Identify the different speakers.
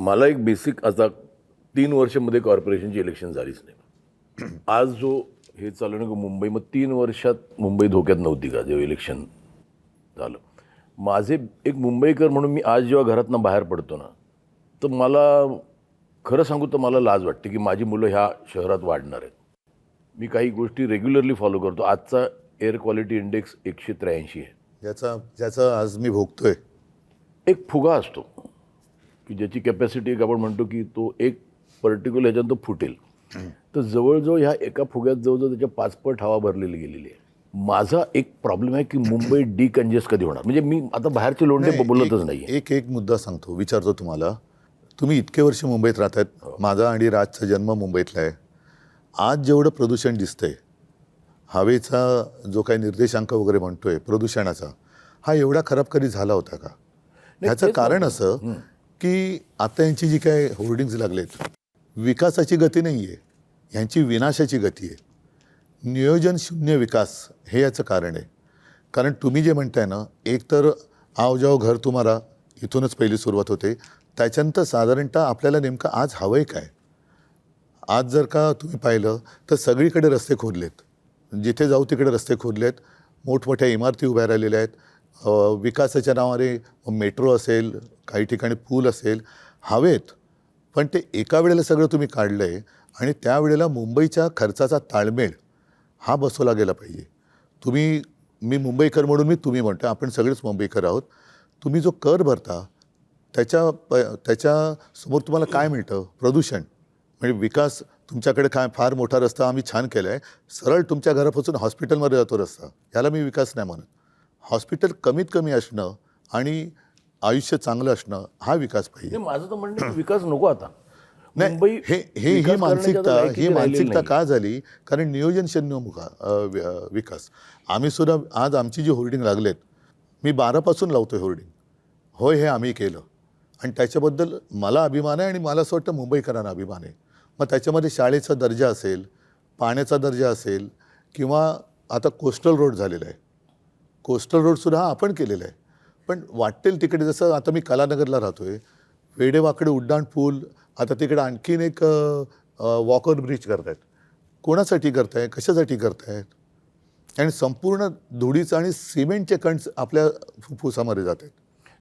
Speaker 1: मला एक बेसिक आता 3 वर्षामध्ये कॉर्पोरेशनची इलेक्शन झालीच नाही. आज जो हे चालू ना मुंबई, मग 3 वर्षात मुंबई धोक्यात नव्हती का जेव्हा इलेक्शन झालं. माझे एक मुंबईकर म्हणून मी आज जेव्हा घरातनं बाहेर पडतो ना, तर मला खरं सांगू तर मला लाज वाटते की माझी मुलं ह्या शहरात वाढणार आहेत. मी काही गोष्टी रेग्युलरली फॉलो करतो. आजचा एअर क्वालिटी इंडेक्स 183 आहे.
Speaker 2: ज्याचा आज मी भोगतोय.
Speaker 1: एक फुगा असतो की ज्याची कॅपॅसिटी एक आपण म्हणतो की तो एक पर्टिक्युलर ह्याच्यात तो फुटेल. तर जवळजवळ ह्या एका फुग्यात जवळजवळ त्याच्या 5 पट हवा भरलेली गेलेली आहे. माझा एक प्रॉब्लेम आहे की मुंबई डिकंजेस्ट कधी होणार. म्हणजे मी आता बाहेरचे लोंढे बोलतच नाही.
Speaker 2: एक मुद्दा सांगतो, विचारतो तुम्हाला. तुम्ही इतके वर्ष मुंबईत राहतात. माझा आणि राजचा जन्म मुंबईतला आहे. आज जेवढं प्रदूषण दिसतंय, हवेचा जो काही निर्देशांक वगैरे म्हणतोय प्रदूषणाचा, हा एवढा खराब कधी झाला होता का? ह्याचं कारण असं की आता यांची जी काय होर्डिंग्ज लागलेत, विकासाची गती नाही आहे, ह्यांची विनाशाची गती आहे. नियोजन शून्य विकास हे याचं कारण आहे. कारण तुम्ही जे म्हणताय ना, एक तर आओ जाओ घर तुम्हाला इथूनच पहिली सुरुवात होते. त्याच्यानंतर साधारणतः आपल्याला नेमकं आज हवं आहे काय? आज जर का तुम्ही पाहिलं तर सगळीकडे रस्ते खोदलेत. जिथे जाऊ तिकडे रस्ते खोदलेत. मोठमोठ्या इमारती उभ्या राहिलेल्या आहेत. विकासाच्या नावाने मेट्रो असेल, काही ठिकाणी पूल असेल, हवेत. पण ते एका वेळेला सगळं तुम्ही काढलं आहे आणि त्यावेळेला मुंबईच्या खर्चाचा ताळमेळ हा बसवला गेला पाहिजे. मी मुंबईकर म्हणून मी तुम्ही म्हणतो, आपण सगळेच मुंबईकर आहोत. तुम्ही जो कर भरता त्याच्यासमोर तुम्हाला काय मिळतं? प्रदूषण. म्हणजे विकास तुमच्याकडे काय फार मोठा रस्ता आम्ही छान केला आहे, सरळ तुमच्या घरापासून हॉस्पिटलमध्ये जातो रस्ता, याला मी विकास नाही म्हणत. हॉस्पिटल कमीत कमी असणं आणि आयुष्य चांगलं असणं हा विकास पाहिजे.
Speaker 1: माझं तर म्हणणं आहे विकास नको आता.
Speaker 2: नाही, ही मानसिकता का झाली? कारण नियोजन शून्य विकास. आम्ही सुद्धा आज आमची जी होर्डिंग लागलेत, मी 12पासून लावतोय होर्डिंग. होय, हे आम्ही केलं आणि त्याच्याबद्दल मला अभिमान आहे आणि मला असं वाटतं मुंबईकरांना अभिमान आहे. मग त्याच्यामध्ये शाळेचा दर्जा असेल, पाण्याचा दर्जा असेल, किंवा आता कोस्टल रोड झालेला आहे. कोस्टल रोडसुद्धा आपण केलेला आहे. पण वाटेल तिकडे, जसं आता मी कलानगरला राहतो आहे, वेडेवाकडे उड्डाण पूल, आता तिकडे आणखीन एक वॉकर ब्रिज करत आहेत. कोणासाठी करताय? कशासाठी करतायत? आणि संपूर्ण धुळीचं आणि सिमेंटचे कण आपल्या फुफ्फुसामध्ये जात आहेत.